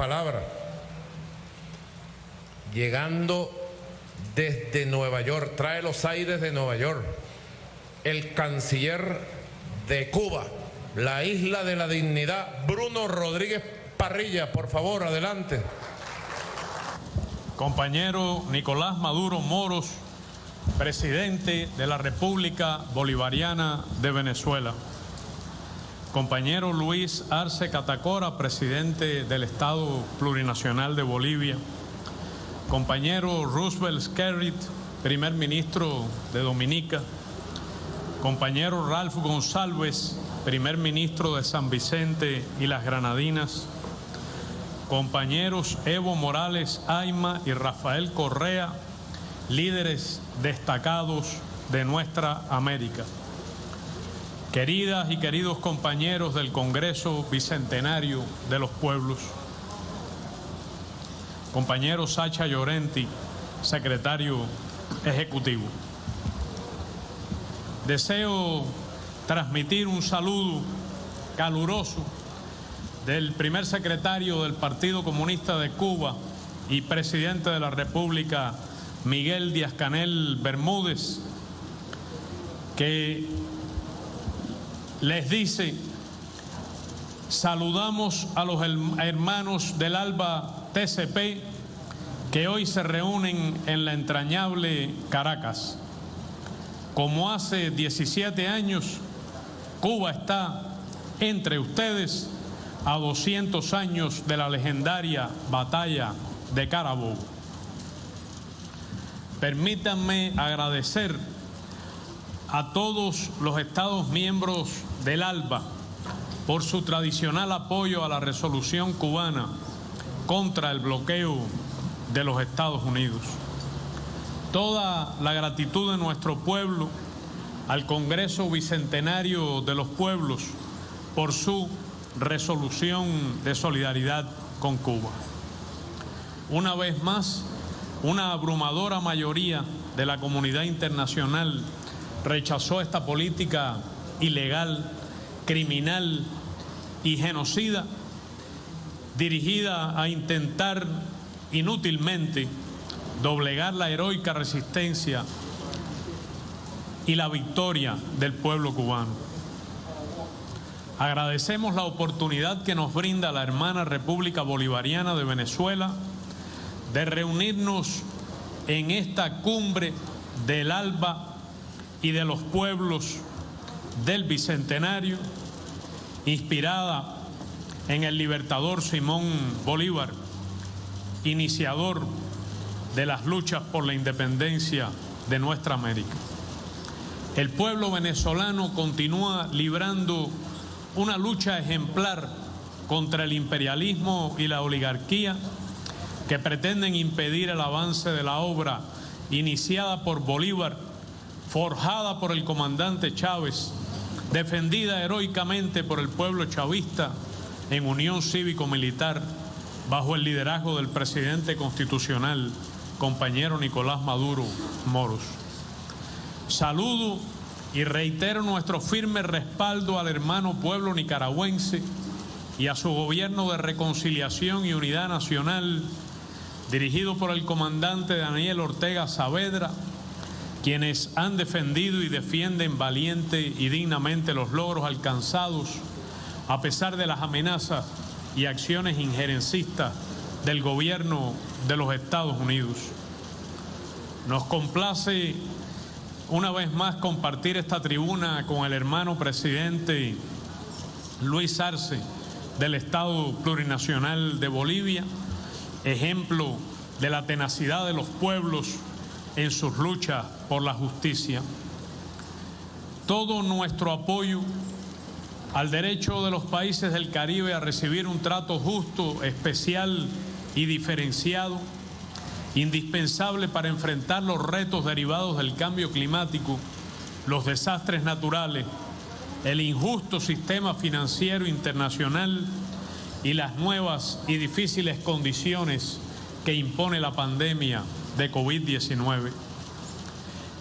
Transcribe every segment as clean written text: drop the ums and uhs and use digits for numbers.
palabra. Llegando desde Nueva York, trae los aires de Nueva York, el canciller de Cuba, la isla de la dignidad, Bruno Rodríguez Parrilla. Por favor, adelante. Compañero Nicolás Maduro Moros, presidente de la República Bolivariana de Venezuela. Compañero Luis Arce Catacora, presidente del Estado Plurinacional de Bolivia. Compañero Roosevelt Skerrit, primer ministro de Dominica. Compañero Ralph González, primer ministro de San Vicente y las Granadinas. Compañeros Evo Morales Ayma y Rafael Correa, líderes destacados de nuestra América. Queridas y queridos compañeros del Congreso Bicentenario de los Pueblos. Compañero Sacha Llorenti, secretario ejecutivo. Deseo transmitir un saludo caluroso del primer secretario del Partido Comunista de Cuba y presidente de la República, Miguel Díaz-Canel Bermúdez, que les dice: saludamos a los hermanos del ALBA TCP que hoy se reúnen en la entrañable Caracas. Como hace 17 años, Cuba está entre ustedes a 200 años de la legendaria batalla de Carabobo. Permítanme agradecer a todos los Estados miembros del ALBA por su tradicional apoyo a la resolución cubana contra el bloqueo de los Estados Unidos. Toda la gratitud de nuestro pueblo al Congreso Bicentenario de los Pueblos por su resolución de solidaridad con Cuba. Una vez más, una abrumadora mayoría de la comunidad internacional rechazó esta política ilegal, criminal y genocida, dirigida a intentar inútilmente doblegar la heroica resistencia y la victoria del pueblo cubano. Agradecemos la oportunidad que nos brinda la hermana República Bolivariana de Venezuela de reunirnos en esta cumbre del ALBA y de los pueblos del Bicentenario, inspirada en el libertador Simón Bolívar, iniciador de las luchas por la independencia de nuestra América. El pueblo venezolano continúa librando una lucha ejemplar contra el imperialismo y la oligarquía que pretenden impedir el avance de la obra iniciada por Bolívar, forjada por el comandante Chávez, defendida heroicamente por el pueblo chavista en unión cívico-militar bajo el liderazgo del presidente constitucional, compañero Nicolás Maduro Moros. Saludo y reitero nuestro firme respaldo al hermano pueblo nicaragüense y a su gobierno de reconciliación y unidad nacional, dirigido por el comandante Daniel Ortega Saavedra, quienes han defendido y defienden valiente y dignamente los logros alcanzados a pesar de las amenazas y acciones injerencistas del gobierno de los Estados Unidos. Nos complace una vez más compartir esta tribuna con el hermano presidente Luis Arce del Estado Plurinacional de Bolivia, ejemplo de la tenacidad de los pueblos en sus luchas por la justicia. Todo nuestro apoyo al derecho de los países del Caribe a recibir un trato justo, especial y diferenciado, indispensable para enfrentar los retos derivados del cambio climático, los desastres naturales, el injusto sistema financiero internacional y las nuevas y difíciles condiciones que impone la pandemia de COVID-19.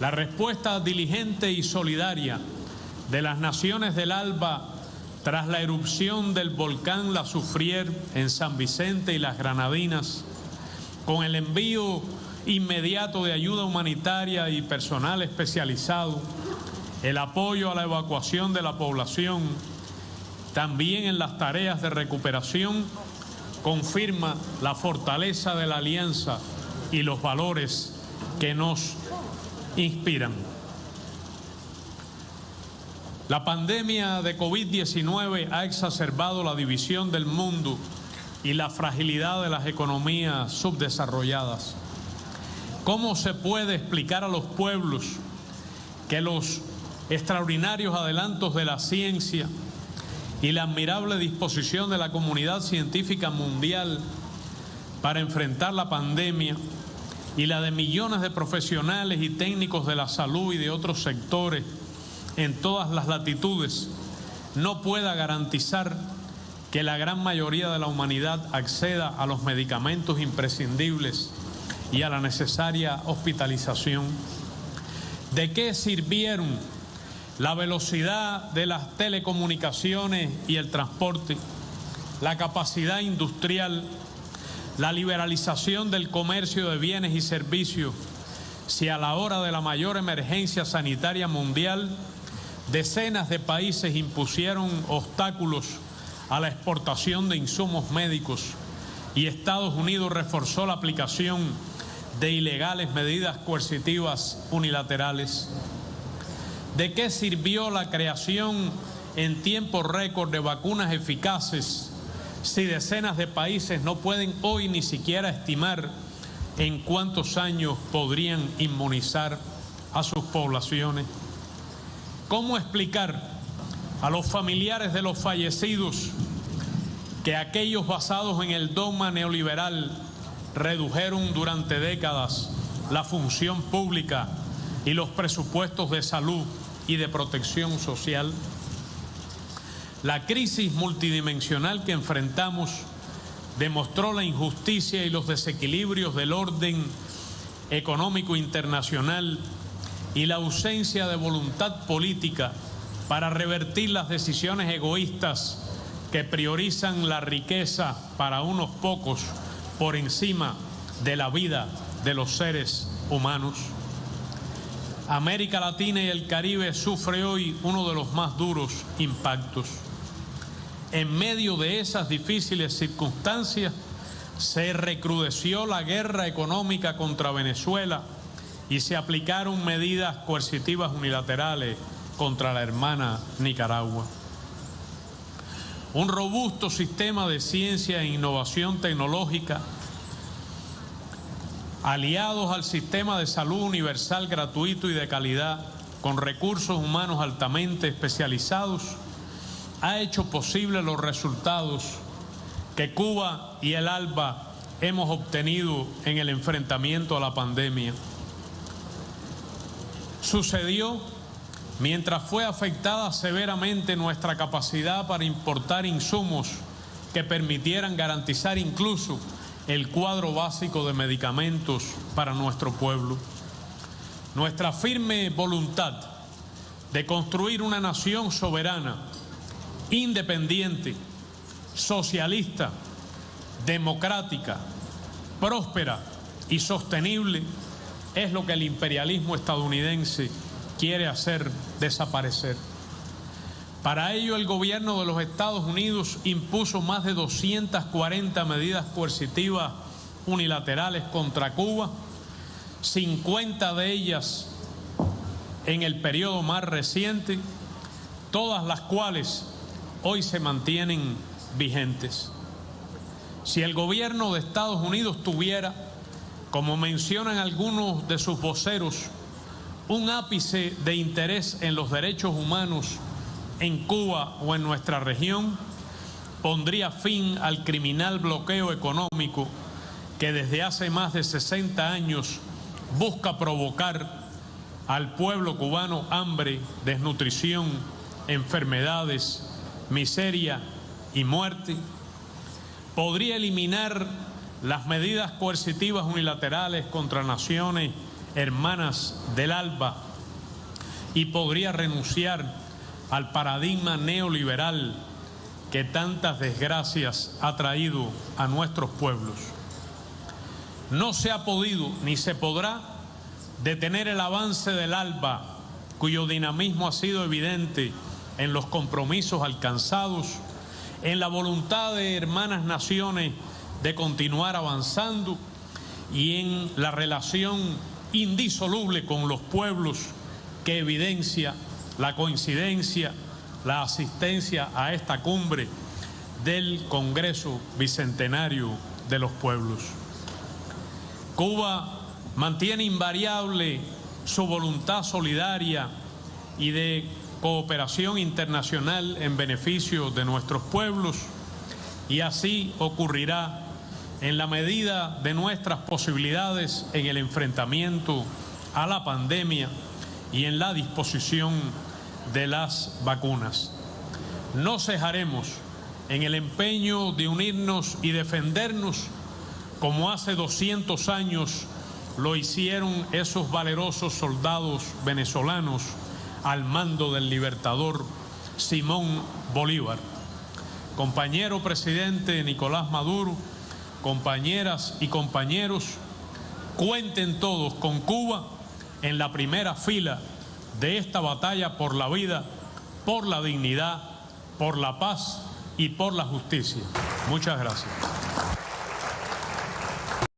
La respuesta diligente y solidaria de las naciones del ALBA tras la erupción del volcán La Soufrière en San Vicente y las Granadinas, con el envío inmediato de ayuda humanitaria y personal especializado, el apoyo a la evacuación de la población, también en las tareas de recuperación, confirma la fortaleza de la alianza y los valores que nos inspiran. La pandemia de COVID-19 ha exacerbado la división del mundo y la fragilidad de las economías subdesarrolladas. ¿Cómo se puede explicar a los pueblos que los extraordinarios adelantos de la ciencia y la admirable disposición de la comunidad científica mundial para enfrentar la pandemia y la de millones de profesionales y técnicos de la salud y de otros sectores en todas las latitudes no pueda garantizar que la gran mayoría de la humanidad acceda a los medicamentos imprescindibles y a la necesaria hospitalización? ¿De qué sirvieron la velocidad de las telecomunicaciones y el transporte, la capacidad industrial, la liberalización del comercio de bienes y servicios, si a la hora de la mayor emergencia sanitaria mundial decenas de países impusieron obstáculos a la exportación de insumos médicos y Estados Unidos reforzó la aplicación de ilegales medidas coercitivas unilaterales? ¿De qué sirvió la creación en tiempo récord de vacunas eficaces si decenas de países no pueden hoy ni siquiera estimar en cuántos años podrían inmunizar a sus poblaciones? ¿Cómo explicar a los familiares de los fallecidos que aquellos basados en el dogma neoliberal redujeron durante décadas la función pública y los presupuestos de salud y de protección social? La crisis multidimensional que enfrentamos demostró la injusticia y los desequilibrios del orden económico internacional y la ausencia de voluntad política para revertir las decisiones egoístas que priorizan la riqueza para unos pocos por encima de la vida de los seres humanos. América Latina y el Caribe sufre hoy uno de los más duros impactos. En medio de esas difíciles circunstancias se recrudeció la guerra económica contra Venezuela y se aplicaron medidas coercitivas unilaterales contra la hermana Nicaragua. Un robusto sistema de ciencia e innovación tecnológica, aliados al sistema de salud universal gratuito y de calidad, con recursos humanos altamente especializados, ha hecho posible los resultados que Cuba y el ALBA hemos obtenido en el enfrentamiento a la pandemia. Sucedió mientras fue afectada severamente nuestra capacidad para importar insumos que permitieran garantizar incluso el cuadro básico de medicamentos para nuestro pueblo. Nuestra firme voluntad de construir una nación soberana, independiente, socialista, democrática, próspera y sostenible es lo que el imperialismo estadounidense quiere hacer desaparecer. Para ello, el gobierno de los Estados Unidos impuso más de 240 medidas coercitivas unilaterales contra Cuba, 50 de ellas en el periodo más reciente, todas las cuales hoy se mantienen vigentes. Si el gobierno de Estados Unidos tuviera, como mencionan algunos de sus voceros, un ápice de interés en los derechos humanos en Cuba o en nuestra región, pondría fin al criminal bloqueo económico que desde hace más de 60 años busca provocar al pueblo cubano hambre, desnutrición, enfermedades, miseria y muerte. Podría eliminar las medidas coercitivas unilaterales contra naciones hermanas del ALBA y podría renunciar al paradigma neoliberal que tantas desgracias ha traído a nuestros pueblos. No se ha podido ni se podrá detener el avance del ALBA, cuyo dinamismo ha sido evidente en los compromisos alcanzados, en la voluntad de hermanas naciones de continuar avanzando y en la relación indisoluble con los pueblos que evidencia la coincidencia, la asistencia a esta cumbre del Congreso Bicentenario de los Pueblos. Cuba mantiene invariable su voluntad solidaria y de cooperación internacional en beneficio de nuestros pueblos, y así ocurrirá en la medida de nuestras posibilidades en el enfrentamiento a la pandemia y en la disposición de las vacunas. No cejaremos en el empeño de unirnos y defendernos como hace 200 años lo hicieron esos valerosos soldados venezolanos al mando del libertador Simón Bolívar. Compañero presidente Nicolás Maduro, compañeras y compañeros, cuenten todos con Cuba en la primera fila de esta batalla por la vida, por la dignidad, por la paz y por la justicia. Muchas gracias.